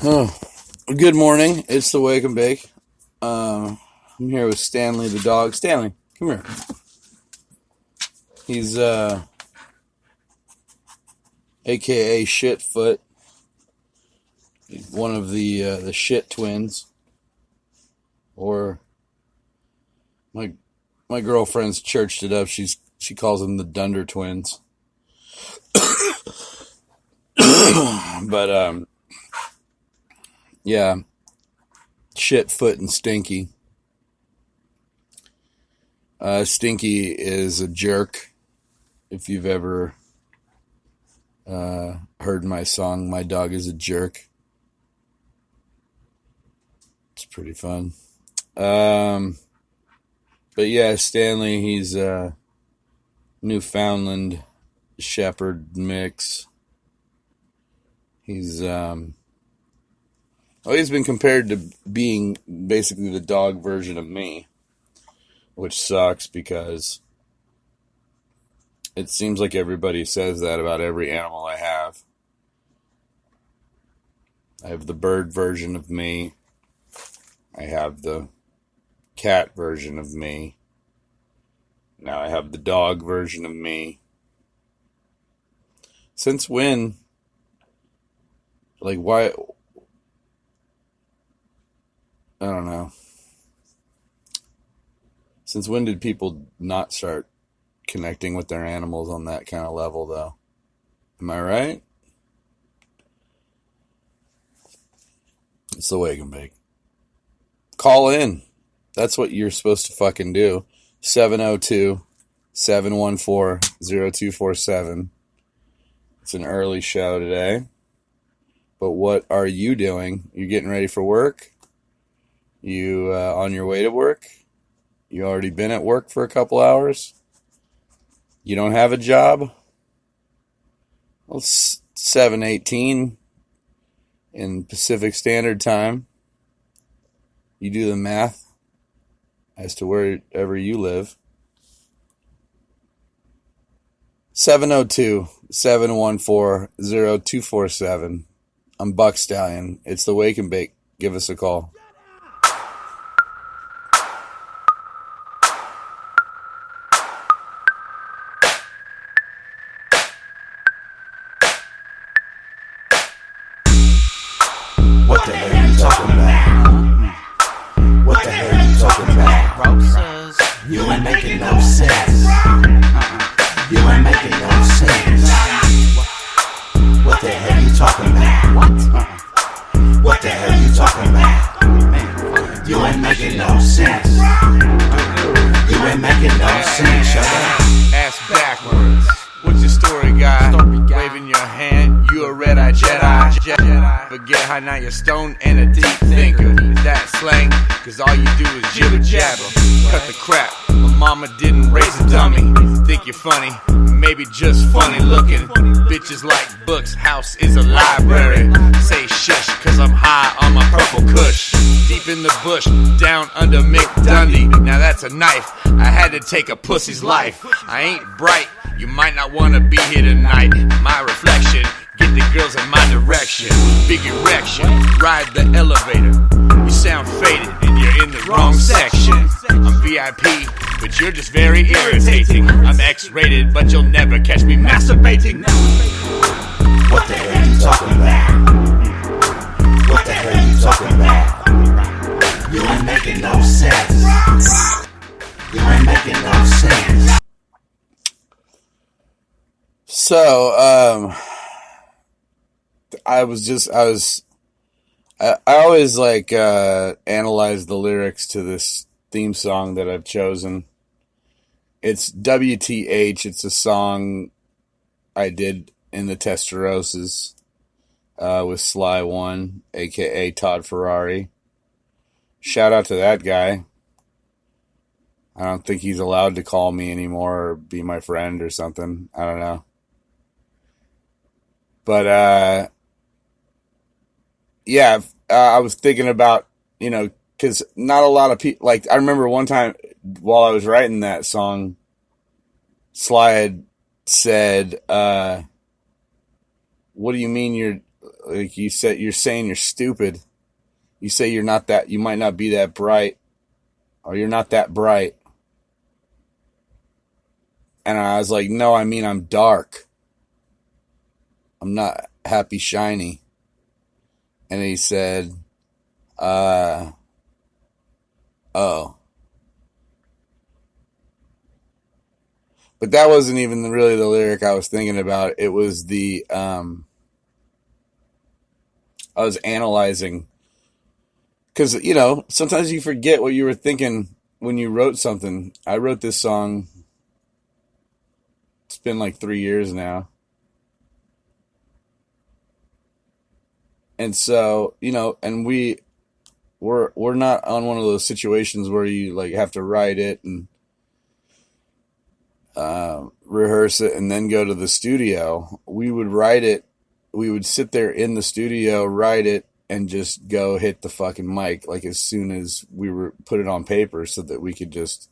Oh, good morning. It's the Wake and Bake. I'm here with Stanley the dog. Stanley, come here. He's AKA Shitfoot. He's one of the Shit twins, or my girlfriend's churched it up. She calls them the Dunder twins. But yeah, Shitfoot and Stinky. Stinky is a jerk. If you've ever heard my song, My Dog is a Jerk. It's pretty fun. But yeah, Stanley, he's a Newfoundland Shepherd mix. He's he's been compared to being basically the dog version of me, which sucks because it seems like everybody says that about every animal I have. I have the bird version of me. I have the cat version of me. Now I have the dog version of me. Since when? Like, why? I don't know. Since when did people not start connecting with their animals on that kind of level, though? Am I right? It's the Wake and Bake. Call in. That's what you're supposed to fucking do. 702-714-0247. It's an early show today. But what are you doing? You getting ready for work? You on your way to work? You already been at work for a couple hours? You don't have a job? Well, it's 7:18 in Pacific Standard Time. You do the math as to wherever you live. 702-714-0247. I'm Buck Stallion. It's the Wake and Bake. Give us a call. What the hell are you talking about? What the hell are you talking about? Roses. You ain't making no sense. You ain't making no sense. What the hell are you talking about? What the hell are you talking about? You ain't making no sense. You ain't making no sense. Shut up. Ass backwards. What's your story, guy? Waving your hand, you a red-eyed Jedi. Forget how now you're stoned and a deep thinker. Is that slang? Cause all you do is jibber jabber. Cut the crap. My mama didn't raise a dummy. Think you're funny, maybe just funny looking. Bitches like books, house is a library. Say shush, cause I'm high on my purple kush. Deep in the bush, down under Mick Dundee. Now that's a knife, I had to take a pussy's life. I ain't bright, you might not wanna be here tonight. My reflection, get the girls in my direction. Big erection, ride the elevator. You sound faded and you're in the wrong section. I'm VIP, but you're just very irritating. I'm X-rated, but you'll never catch me masturbating. What the hell are you talking about? What the hell are you talking about? You ain't making no sense. You ain't making no sense. So, I always like analyze the lyrics to this theme song that I've chosen. It's WTH. It's a song I did in the Testeroses with Sly One, aka Todd Ferrari. Shout out to that guy. I don't think he's allowed to call me anymore or be my friend or something. I don't know. But yeah, I was thinking about, because not a lot of people, like, I remember one time while I was writing that song, Sly had said, what do you mean you're, like you said, you're saying you're stupid. You say you might not be that bright, or you're not that bright. And I was like, no, I mean, I'm dark. I'm not happy shiny. And he said, oh. But that wasn't even really the lyric I was thinking about. It was I was analyzing. Because, sometimes you forget what you were thinking when you wrote something. I wrote this song. It's been like 3 years now. And so, and we're not on one of those situations where you like have to write it and rehearse it and then go to the studio. We would write it. We would sit there in the studio, write it, and just go hit the fucking mic like as soon as we were put it on paper so that we could just,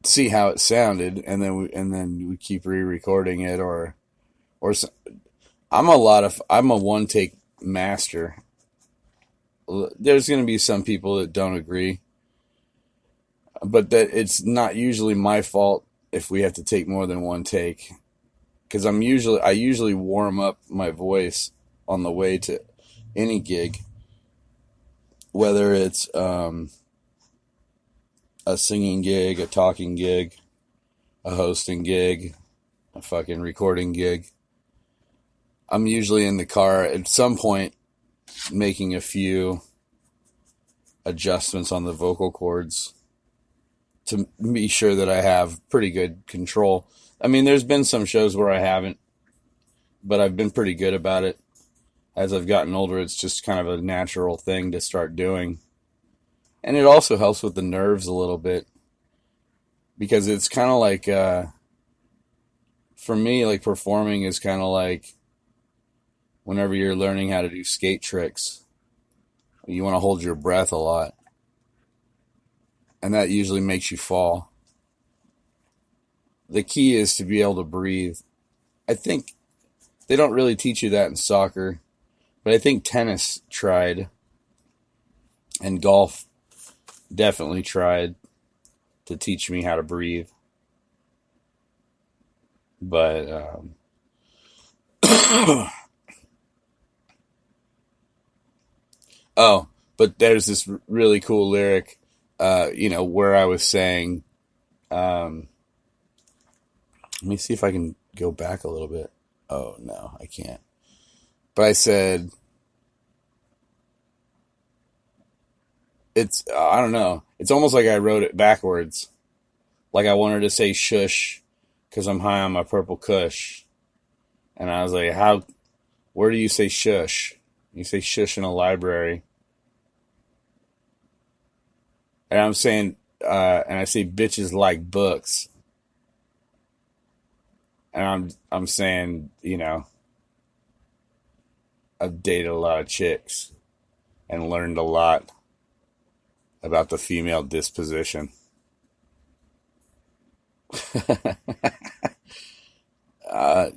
see how it sounded, and then we keep re-recording it I'm a one take master. There's going to be some people that don't agree, but that it's not usually my fault if we have to take more than one take, because I usually warm up my voice on the way to any gig, whether it's a singing gig, a talking gig, a hosting gig, a fucking recording gig. I'm usually in the car at some point making a few adjustments on the vocal cords to be sure that I have pretty good control. I mean, there's been some shows where I haven't, but I've been pretty good about it. As I've gotten older, it's just kind of a natural thing to start doing. And it also helps with the nerves a little bit, because it's kind of like, for me, like performing is kind of like whenever you're learning how to do skate tricks, you want to hold your breath a lot. And that usually makes you fall. The key is to be able to breathe. I think they don't really teach you that in soccer, but I think tennis tried, and golf definitely tried to teach me how to breathe. But but there's this really cool lyric, where I was saying, let me see if I can go back a little bit. Oh no, I can't. But I said, I don't know. It's almost like I wrote it backwards. Like I wanted to say shush because I'm high on my purple kush. And I was like, where do you say shush? You say shush in a library. And I'm saying, and I say bitches like books. And I'm saying, I've dated a lot of chicks and learned a lot about the female disposition. I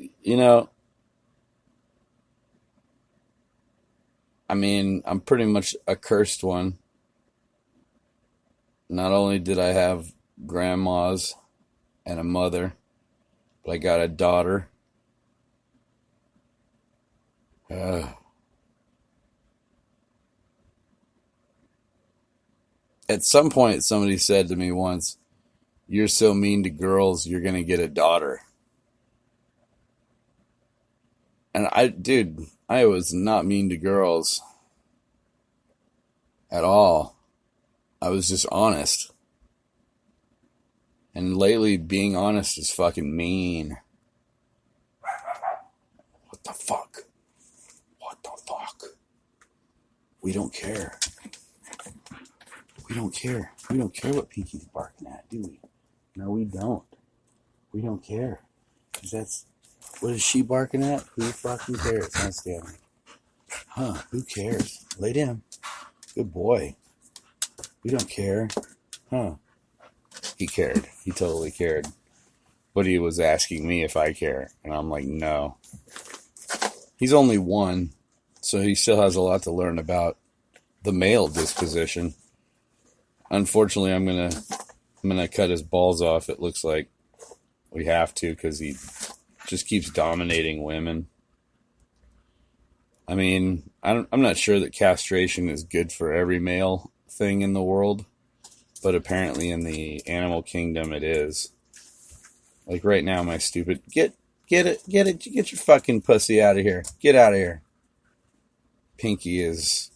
mean, I'm pretty much a cursed one. Not only did I have grandmas and a mother, but I got a daughter. At some point, somebody said to me once, "You're so mean to girls, you're going to get a daughter." And I was not mean to girls at all. I was just honest. And lately, being honest is fucking mean. What the fuck? What the fuck? We don't care. We don't care. We don't care what Pinky's barking at, do we? No, we don't. We don't care. Because what is she barking at? Who fucking cares? Huh, Stanley? Huh, who cares? Lay down. Good boy. We don't care. Huh. He cared. He totally cared. But he was asking me if I care. And I'm like, no. He's only 1, so he still has a lot to learn about the male disposition. Unfortunately, I'm gonna cut his balls off. It looks like we have to, because he just keeps dominating women. I mean, I'm not sure that castration is good for every male thing in the world, but apparently in the animal kingdom it is. Like right now, my stupid get your fucking pussy out of here. Get out of here. Pinky is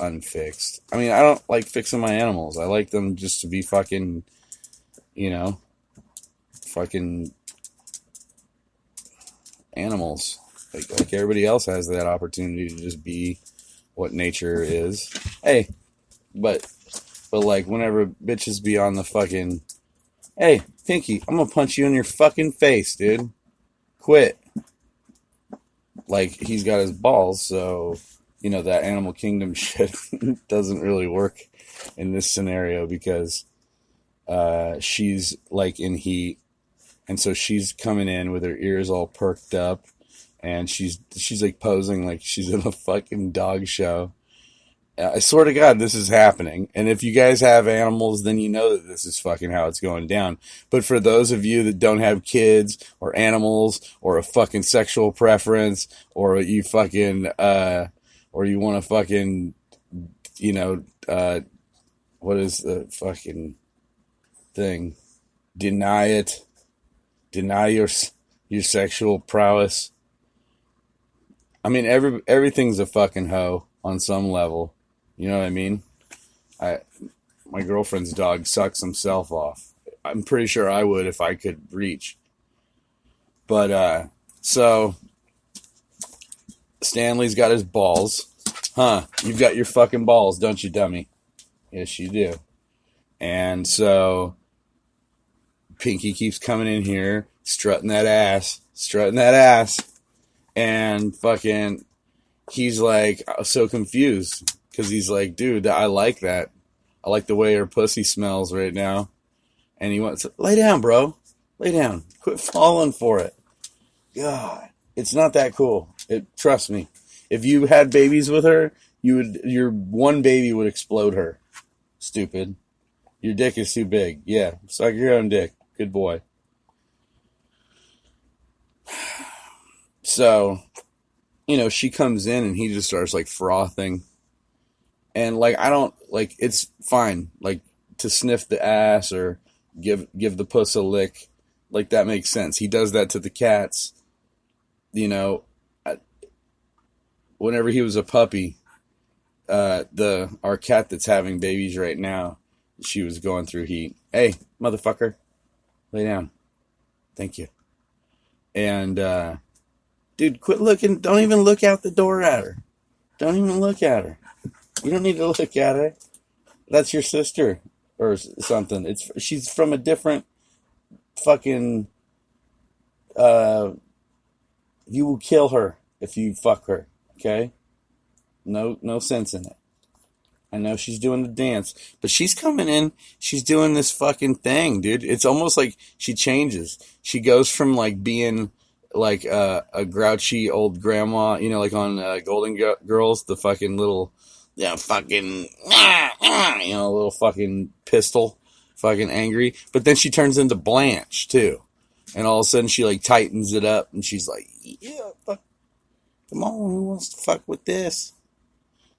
unfixed. I mean, I don't like fixing my animals. I like them just to be fucking, fucking animals. Like everybody else has that opportunity to just be what nature is. Hey, but like whenever bitches be on the fucking, hey, Pinky, I'm gonna punch you in your fucking face, dude. Quit. Like, he's got his balls, so, that animal kingdom shit doesn't really work in this scenario, because she's like in heat, and so she's coming in with her ears all perked up, and she's like posing like she's in a fucking dog show. I swear to God, this is happening. And if you guys have animals, then you know that this is fucking how it's going down. But for those of you that don't have kids or animals or a fucking sexual preference, or you fucking, or you want to fucking, what is the fucking thing? Deny it. Deny your sexual prowess. I mean, everything's a fucking hoe on some level. You know what I mean? My girlfriend's dog sucks himself off. I'm pretty sure I would if I could reach. But, so, Stanley's got his balls. Huh, you've got your fucking balls, don't you, dummy? Yes, you do. And so, Pinky keeps coming in here, strutting that ass. And fucking, he's like, so confused. Because he's like, dude, I like that. I like the way her pussy smells right now. And he wants to, lay down, bro. Lay down. Quit falling for it. God, it's not that cool. Trust me. If you had babies with her, your one baby would explode her. Stupid. Your dick is too big. Yeah, suck your own dick. Good boy. So, she comes in and he just starts like frothing. And like, I don't like, it's fine. Like, to sniff the ass or give the puss a lick. Like, that makes sense. He does that to the cats. Whenever he was a puppy, our cat that's having babies right now, she was going through heat. Hey, motherfucker, lay down. Thank you. And, dude, quit looking. Don't even look out the door at her. Don't even look at her. You don't need to look at her. That's your sister or something. She's from a different fucking, you will kill her if you fuck her. Okay? No sense in it. I know she's doing the dance, but she's coming in, she's doing this fucking thing, dude. It's almost like she changes. She goes from like being like a grouchy old grandma, like on Golden Girls, the fucking little, fucking, little fucking pistol, fucking angry. But then she turns into Blanche too, and all of a sudden she like tightens it up, and she's like, yeah, fuck, come on, who wants to fuck with this?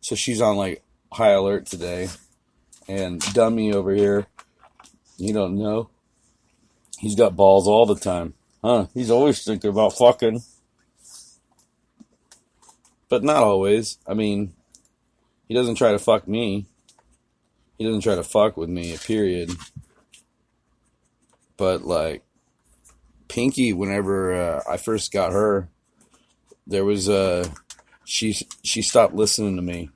So she's on like high alert today, and Dummy over here, you don't know, he's got balls all the time. Huh, he's always thinking about fucking. But not always. I mean, he doesn't try to fuck me. He doesn't try to fuck with me, period. But, like, Pinky, whenever I first got her, there was she stopped listening to me.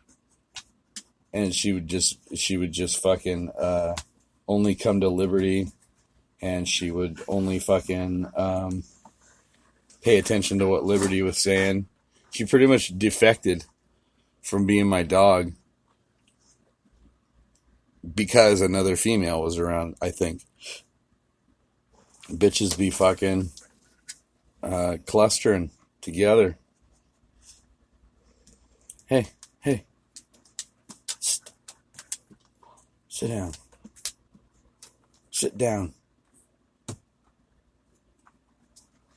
And she would just fucking only come to Liberty. And she would only fucking pay attention to what Liberty was saying. She pretty much defected from being my dog because another female was around, I think. Bitches be fucking clustering together. Hey. Sit down. Sit down.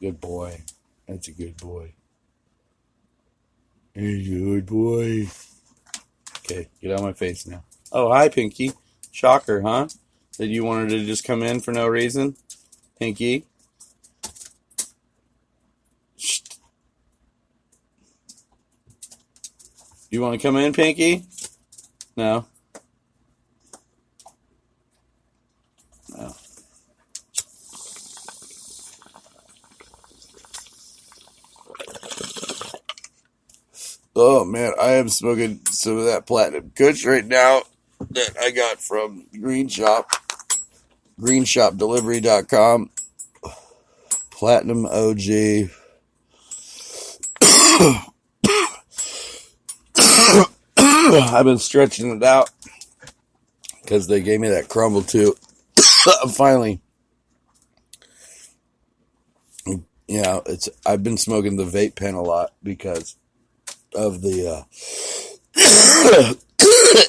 Good boy. That's a good boy. He's a good boy. Okay, get out of my face now. Oh, hi, Pinky. Shocker, huh? That you wanted to just come in for no reason? Pinky? Shh. You want to come in, Pinky? No? No. Oh, man, I am smoking some of that Platinum Kush right now that I got from Green Shop. GreenShopDelivery.com. Platinum OG. I've been stretching it out because they gave me that crumble too. Finally, I've been smoking the vape pen a lot because of the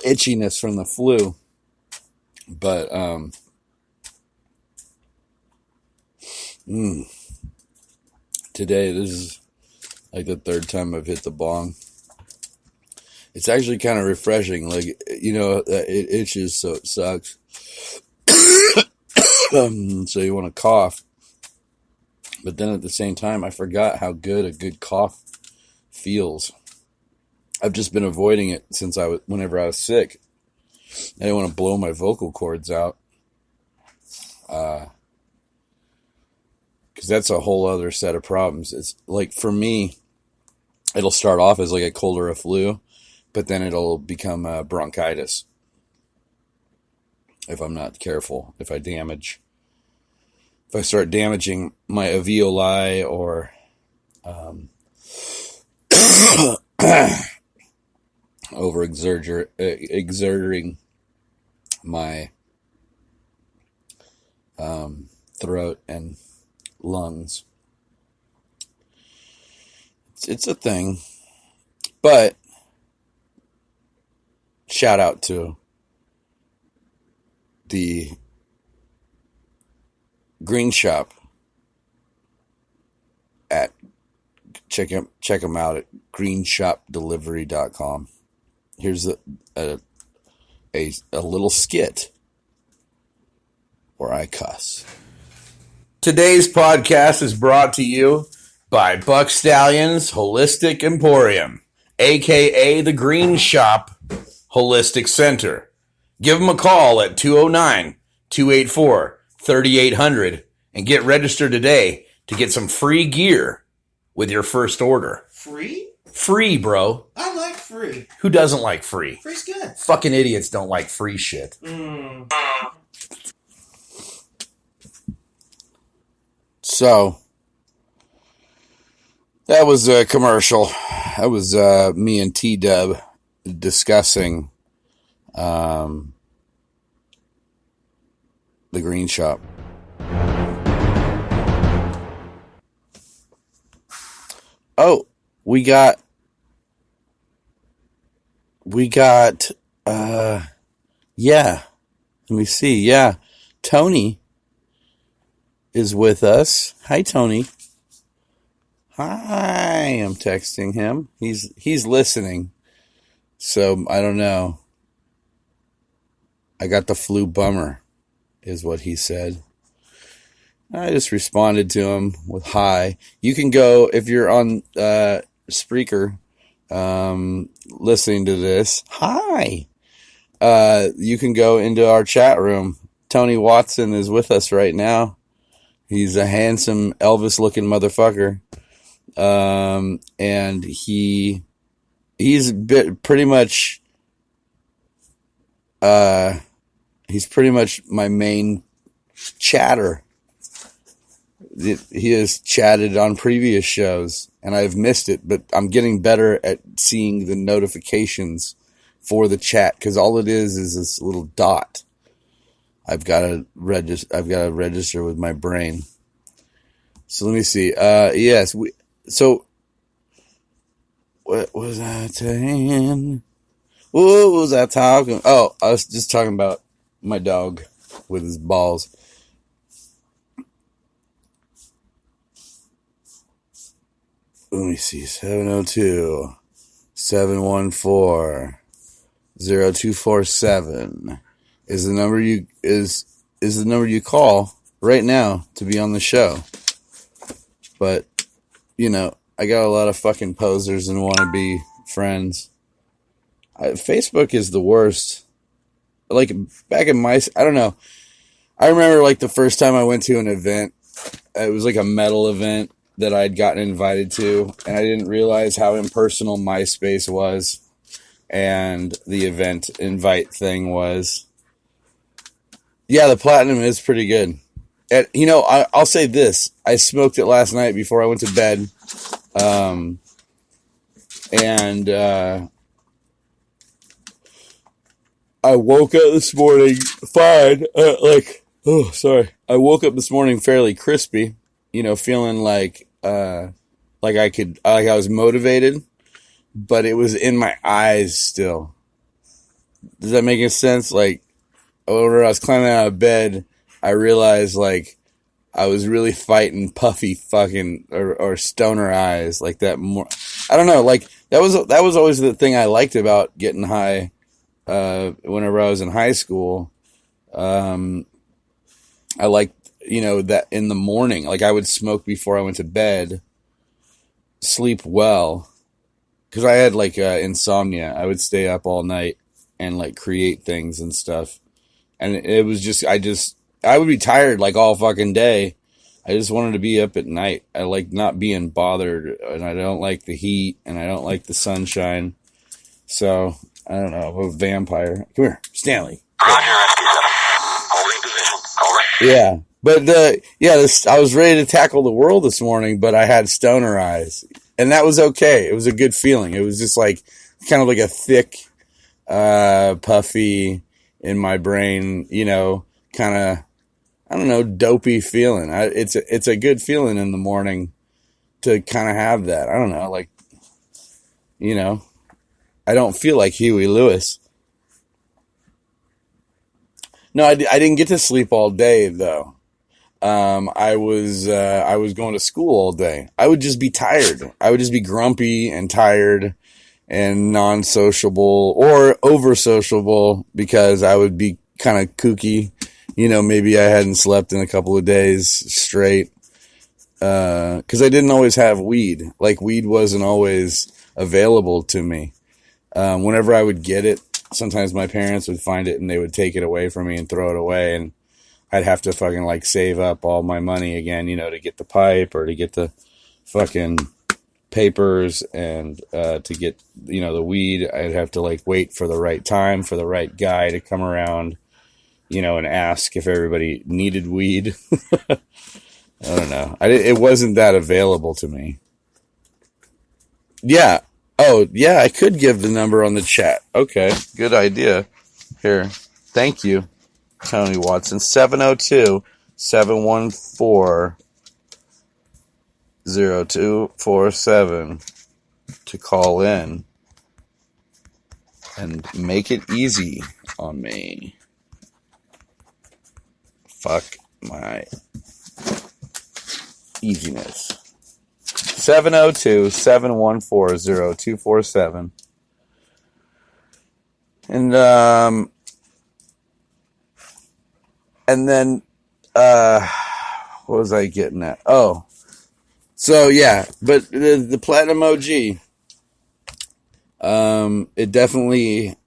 itchiness from the flu. But today, this is like the third time I've hit the bong. It's actually kind of refreshing. Like, it itches, so it sucks. So you want to cough. But then at the same time, I forgot how good a good cough feels. I've just been avoiding it since whenever I was sick. I didn't want to blow my vocal cords out. Because that's a whole other set of problems. It's like, for me, it'll start off as like a cold or a flu, but then it'll become bronchitis if I'm not careful. If I start damaging my alveoli or exerting my throat and lungs. It's a thing, but shout out to the Green Shop check them out at GreenShopDelivery.com. Here's a little skit where I cuss. Today's podcast is brought to you by Buck Stallions Holistic Emporium, aka the Green Shop Holistic Center. Give them a call at 209-284-3800 and get registered today to get some free gear with your first order. Free? Free, bro. I like free. Who doesn't like free? Free's good. Fucking idiots don't like free shit. So, that was a commercial. That was me and T-Dub discussing the Green Shop. Oh, we got, let me see. Yeah. Tony is with us. Hi, Tony. Hi. I'm texting him. He's listening. So I don't know. I got the flu bummer is what he said. I just responded to him with hi. You can go, if you're on Spreaker listening to this, hi. You can go into our chat room. Tony Watson is with us right now. He's a handsome Elvis-looking motherfucker. And he's pretty much my main chatter. He has chatted on previous shows, and I've missed it, but I'm getting better at seeing the notifications for the chat, because all it is this little dot. I've got to register with my brain. So let me see. Yes. So what was I saying? What was I talking? Oh, I was just talking about my dog with his balls. Let me see. 702-714-0247 is the number the number you call right now to be on the show. But you know, I got a lot of fucking posers and wannabe friends. Facebook is the worst. Like back in I don't know. I remember like the first time I went to an event. It was like a metal event that I'd gotten invited to, and I didn't realize how impersonal MySpace was, and the event invite thing was. Yeah, the Platinum is pretty good. And, you know, I'll say this: I smoked it last night before I went to bed, and I woke up this morning fine. I woke up this morning fairly crispy. You know, feeling like I was motivated, but it was in my eyes still. Does that make any sense? Like, when I was climbing out of bed, I realized like I was really fighting puffy fucking or stoner eyes like that. More, I don't know. Like that was always the thing I liked about getting high. Whenever I was in high school, I liked, you know, that in the morning, like I would smoke before I went to bed, sleep well, because I had like insomnia. I would stay up all night and like create things and stuff, and it was just I would be tired like all fucking day. I just wanted to be up at night. I like not being bothered, and I don't like the heat, and I don't like the sunshine. So I don't know. I'm a vampire. Come here, Stanley. Yeah. But I was ready to tackle the world this morning, but I had stoner eyes, and that was okay. It was a good feeling. It was just like kind of like a thick, puffy in my brain, you know, kind of, I don't know, dopey feeling. It's a good feeling in the morning to kind of have that. I don't know, like, you know, I don't feel like Huey Lewis. No, I didn't get to sleep all day though. I was going to school all day. I would just be tired. I would just be grumpy and tired and non-sociable or over-sociable because I would be kind of kooky. You know, maybe I hadn't slept in a couple of days straight. Cause I didn't always have weed. Like weed wasn't always available to me. Whenever I would get it, sometimes my parents would find it and they would take it away from me and throw it away, and I'd have to fucking like save up all my money again, you know, to get the pipe or to get the fucking papers and to get, you know, the weed. I'd have to like wait for the right time for the right guy to come around, you know, and ask if everybody needed weed. I don't know. It wasn't that available to me. Yeah. Oh, yeah, I could give the number on the chat. Okay, good idea. Here. Thank you, Tony Watson. 702-714-0247 to call in and make it easy on me. Fuck my easiness. 702-714-0247. And then what was I getting at? Oh. So yeah, but the Platinum OG, it definitely,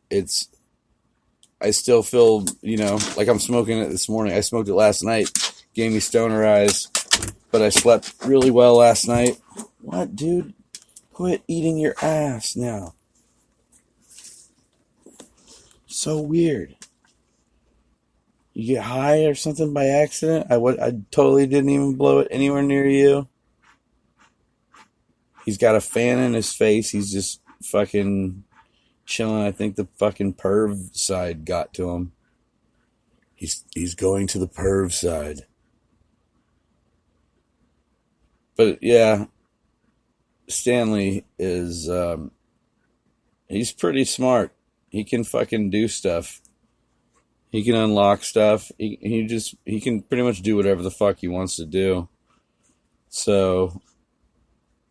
I still feel, you know, like I'm smoking it this morning. I smoked it last night, gave me stoner eyes, but I slept really well last night. What, dude? Quit eating your ass now. So weird. You get high or something by accident? I totally didn't even blow it anywhere near you. He's got a fan in his face. He's just fucking chilling. I think the fucking perv side got to him. He's going to the perv side. But yeah, Stanley is he's pretty smart. He can fucking do stuff. He can unlock stuff. He can pretty much do whatever the fuck he wants to do. So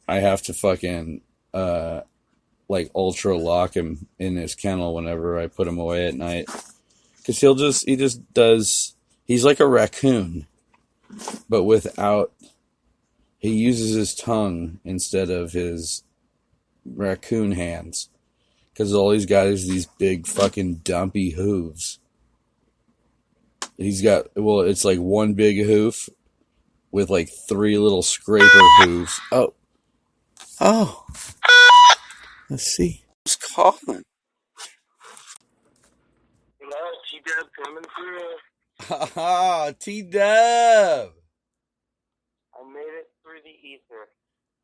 I have to fucking like ultra lock him in his kennel whenever I put him away at night. Cause he's like a raccoon, but he uses his tongue instead of his raccoon hands. Cause all he's got is these big fucking dumpy hooves. It's like one big hoof with like 3 little scraper hooves. Oh, let's see. Who's calling? Hello, T-Dub coming through. Ah, T-Dub. I made it through the ether.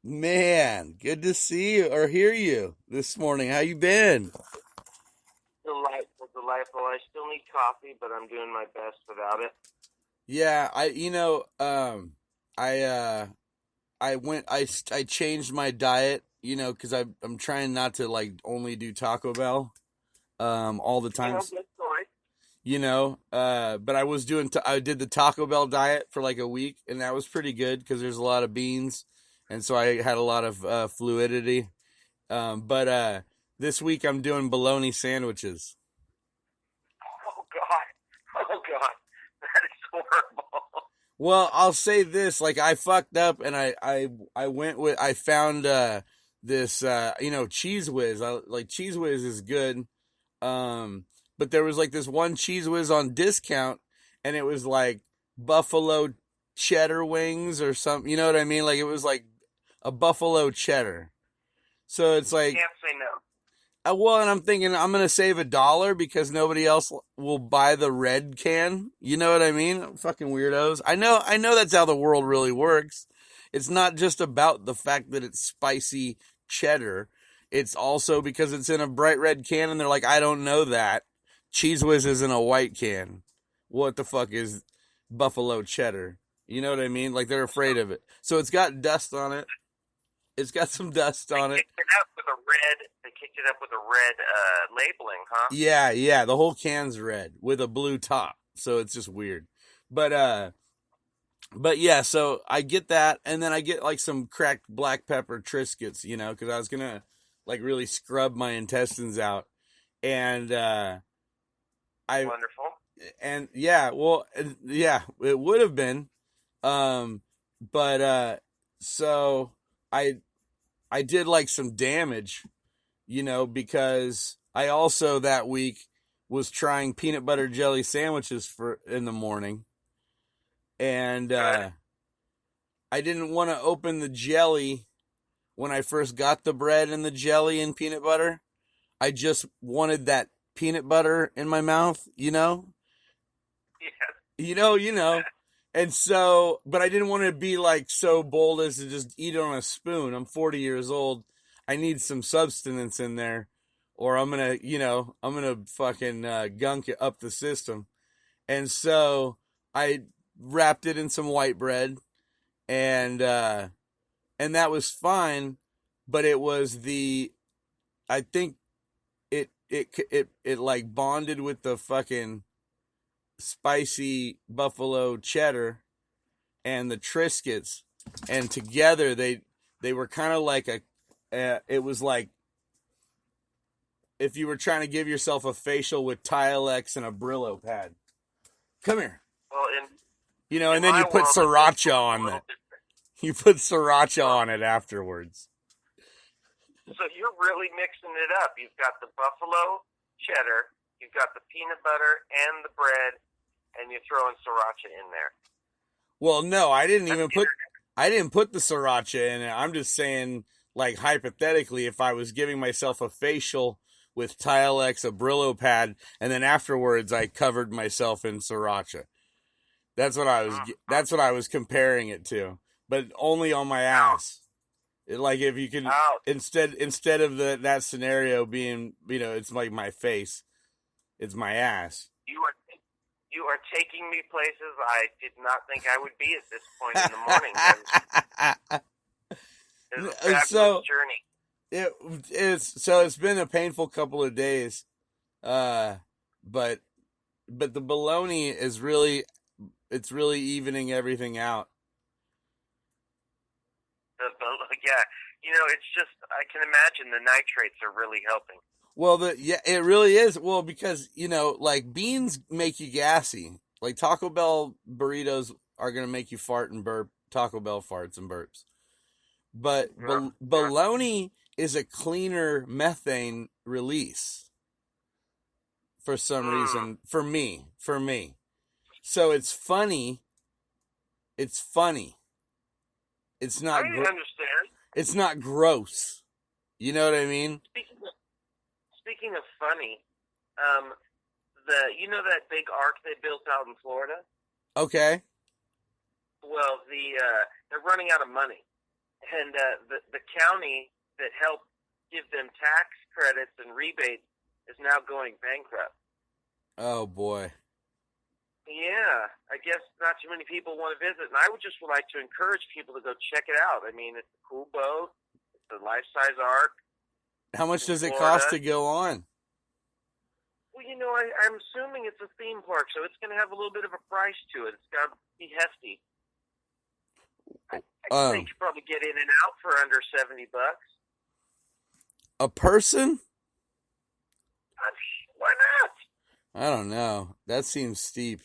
Man, good to see you or hear you this morning. How you been? Delightful. I still need coffee, but I'm doing my best without it. Yeah, I changed my diet, because I'm trying not to like only do Taco Bell, all the time. But I did the Taco Bell diet for like a week, and that was pretty good because there's a lot of beans, and so I had a lot of fluidity. But this week I'm doing bologna sandwiches. Oh God, that is horrible. Well, I'll say this: like I fucked up, and I found this Cheese Whiz. Cheese Whiz is good, but there was like this one Cheese Whiz on discount, and it was like buffalo cheddar wings or something. You know what I mean? Like it was like a buffalo cheddar. So it's like, can't say no. Well, and I'm thinking I'm going to save $1 because nobody else will buy the red can. You know what I mean? Fucking weirdos. I know that's how the world really works. It's not just about the fact that it's spicy cheddar. It's also because it's in a bright red can and they're like, I don't know that. Cheese Whiz is in a white can. What the fuck is buffalo cheddar? You know what I mean? Like they're afraid of it. So it's got dust on it. It's got some dust on it. They kicked it up with a red labeling, huh? Yeah. The whole can's red with a blue top. So it's just weird. But yeah, so I get that. And then I get like some cracked black pepper Triscuits, because I was going to like really scrub my intestines out. And wonderful. And yeah, well, yeah, it would have been. So I did like some damage, because I also that week was trying peanut butter jelly sandwiches in the morning. And I didn't want to open the jelly when I first got the bread and the jelly and peanut butter. I just wanted that peanut butter in my mouth, Yeah. And so, but I didn't want to be like so bold as to just eat it on a spoon. I'm 40 years old. I need some substance in there or I'm going to fucking gunk it up the system. And so I wrapped it in some white bread and that was fine, but it was I think it like bonded with the fucking spicy buffalo cheddar and the Triscuits, and together they were kind of like it was like if you were trying to give yourself a facial with Tilex and a Brillo pad. Come here. Well, and then you put sriracha on it. You put sriracha on it afterwards. So you're really mixing it up. You've got the buffalo cheddar, you've got the peanut butter and the bread, and you're throwing sriracha in there. Well, no, I didn't put the sriracha in it. I'm just saying, like, hypothetically, if I was giving myself a facial with Tilex, a Brillo pad, and then afterwards I covered myself in sriracha. That's what I was comparing it to, but only on my ass. Like if you can, instead of that scenario being, it's like my face, it's my ass. You are taking me places I did not think I would be at this point in the morning. fabulous so journey. it's been a painful couple of days, but the bologna is really evening everything out. Yeah, it's just, I can imagine the nitrates are really helping. Well, it really is. Well, because like beans make you gassy. Like Taco Bell burritos are gonna make you fart and burp. Taco Bell farts and burps. But bologna is a cleaner methane release for some reason. For me. So it's funny. It's funny. It's not. I understand. It's not gross. You know what I mean? Speaking of funny, that big ark they built out in Florida? Okay. Well, they're running out of money, and the county that helped give them tax credits and rebates is now going bankrupt. Oh boy. Yeah, I guess not too many people want to visit, and I would just like to encourage people to go check it out. I mean, it's a cool boat. It's a life-size ark. How much does it Florida. cost to go on? Well, I'm assuming it's a theme park, so it's going to have a little bit of a price to it. It's got to be hefty. I think you probably get in and out for under $70. A person? Why not? I don't know. That seems steep.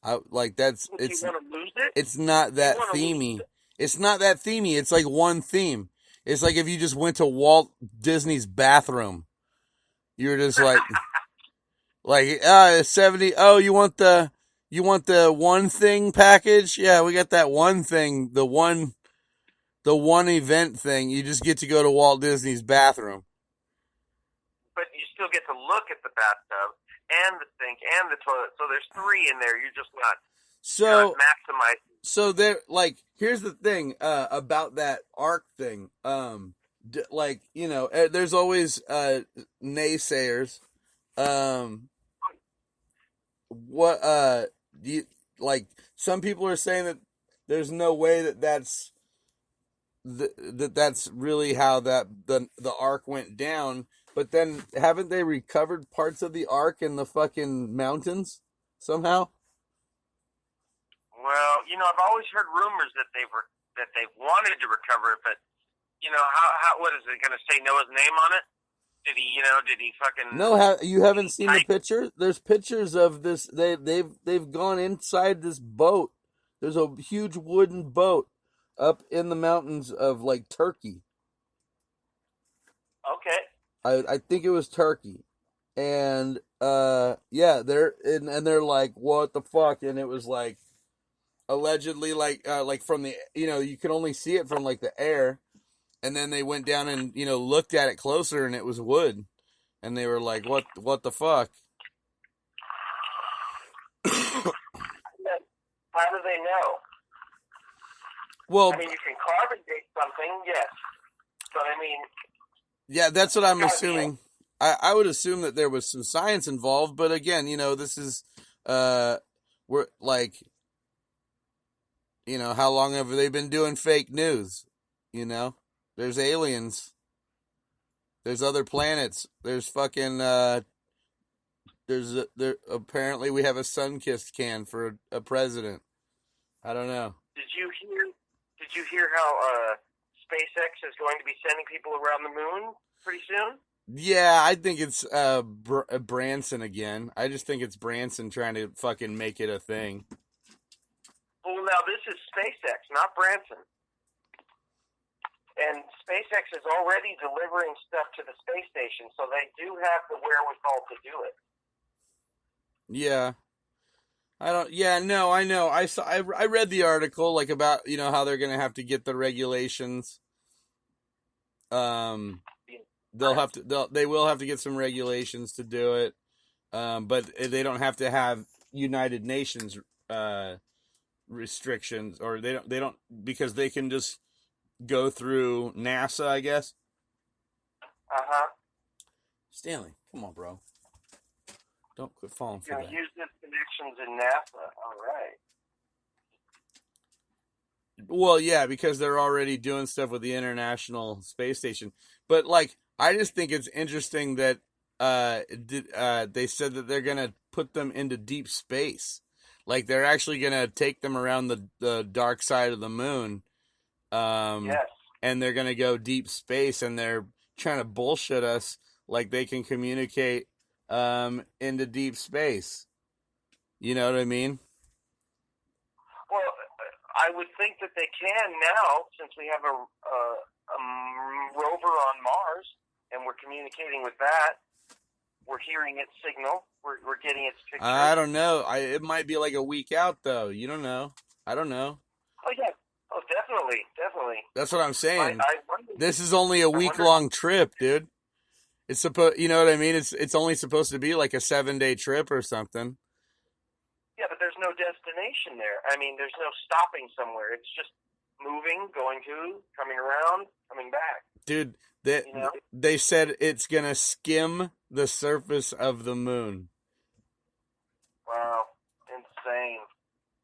It's you want to lose it? It's not that themey. It's not that themey. It's like one theme. It's like if you just went to Walt Disney's bathroom. You were just like 70. Oh, you want the one thing package? Yeah, we got that one thing, the one event thing. You just get to go to Walt Disney's bathroom. But you still get to look at the bathtub and the sink and the toilet. So there's 3 in there. You're just not maximizing. So there, here's the thing about that arc thing. There's always naysayers. Some people are saying that there's no way that's really how the ark went down. But then haven't they recovered parts of the ark in the fucking mountains somehow? Well, I've always heard rumors that they've wanted to recover it, but how what is it going to say Noah's name on it? Did he fucking? No, you haven't seen the picture? There's pictures of this. They've gone inside this boat. There's a huge wooden boat up in the mountains of Turkey. Okay. I think it was Turkey, and they're like, what the fuck? And it was allegedly from the you can only see it from the air. And then they went down and, looked at it closer, and it was wood. And they were like, what the fuck? How do they know? Well, I mean, you can carbon date something, yes. But, I mean... Yeah, that's what I'm assuming. I would assume that there was some science involved, but again, this is... how long have they been doing fake news? There's aliens. There's other planets. There's fucking apparently we have a sun-kissed can for a president. I don't know. Did you hear how SpaceX is going to be sending people around the moon pretty soon? Yeah, I think it's Branson again. I just think it's Branson trying to fucking make it a thing. Well, now this is SpaceX, not Branson. And SpaceX is already delivering stuff to the space station, so they do have the wherewithal to do it. Yeah. I know. I read the article, about, how they're going to have to get the regulations. They will have to get some regulations to do it. But they don't have to have United Nations, restrictions, or they don't, because they can just go through NASA, I guess. Stanley, come on, bro. Don't quit falling for that. Use this connections in NASA. All right. Well, yeah, because they're already doing stuff with the International Space Station. But like, I just think it's interesting that they said that they're gonna put them into deep space. Like they're actually gonna take them around the dark side of the moon. Um, Yes. and they're gonna go deep space, and they're trying to bullshit us like they can communicate into deep space. You know what I mean? Well, I would think that they can now, since we have a rover on Mars, and we're communicating with that. We're hearing its signal. We're getting its picture. I don't know. It might be like a week out though. You don't know. I don't know. Oh yeah. Oh, definitely. That's what I'm saying. I wonder, This is only a week-long trip, dude. It's supposed, you know what I mean? It's only supposed to be like a 7-day trip or something. Yeah, but there's no destination there. I mean, there's no stopping somewhere. It's just moving, going to, coming around, coming back. Dude, You know? they said it's gonna skim the surface of the moon. Wow, insane.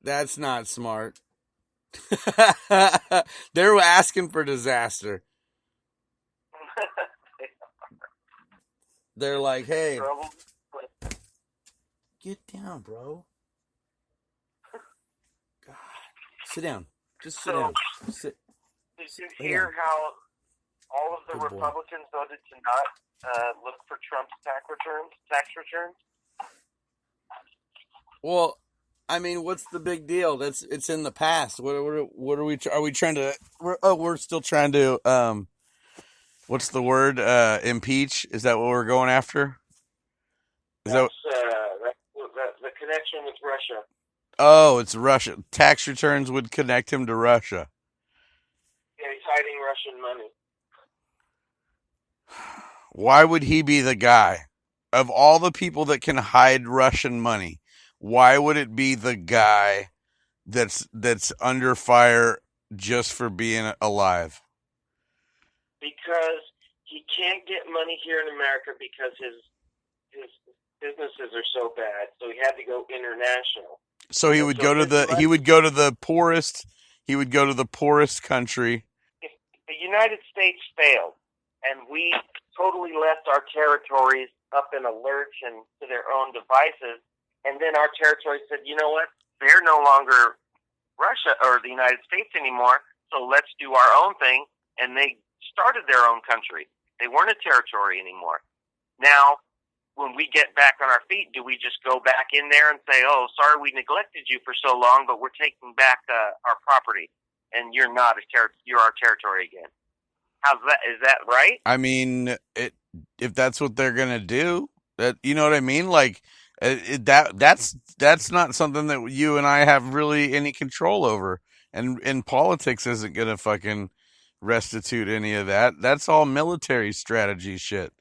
That's not smart. They're asking for disaster. They're like, hey, Trouble. get down, bro. God. Sit down. Just sit down. Sit. Did you Lay hear down. how all of the Good boy. Republicans voted to not look for Trump's tax returns? Well, I mean, what's the big deal? It's in the past. What are we trying to? We're still trying to. What's the word? Impeach? Is that what we're going after? Is that? That's the connection with Russia. Oh, it's Russia. Tax returns would connect him to Russia. Yeah, he's hiding Russian money. Why would he be the guy? Of all the people that can hide Russian money, why would it be the guy that's under fire just for being alive? Because he can't get money here in America because his businesses are so bad, so he had to go international. So he would go to the poorest country. If the United States failed and we totally left our territories up in a lurch and to their own devices, and then our territory said, you know what, they're no longer Russia or the United States anymore, so let's do our own thing, and they started their own country. They weren't a territory anymore. Now, when we get back on our feet, do we just go back in there and say, oh, sorry we neglected you for so long, but we're taking back our property, and you're not you're our territory again? How's that? Is that right? I mean, if that's what they're gonna do, that, you know what I mean? Like that's not something that you and I have really any control over, and politics isn't gonna fucking restitute any of that. That's all military strategy shit.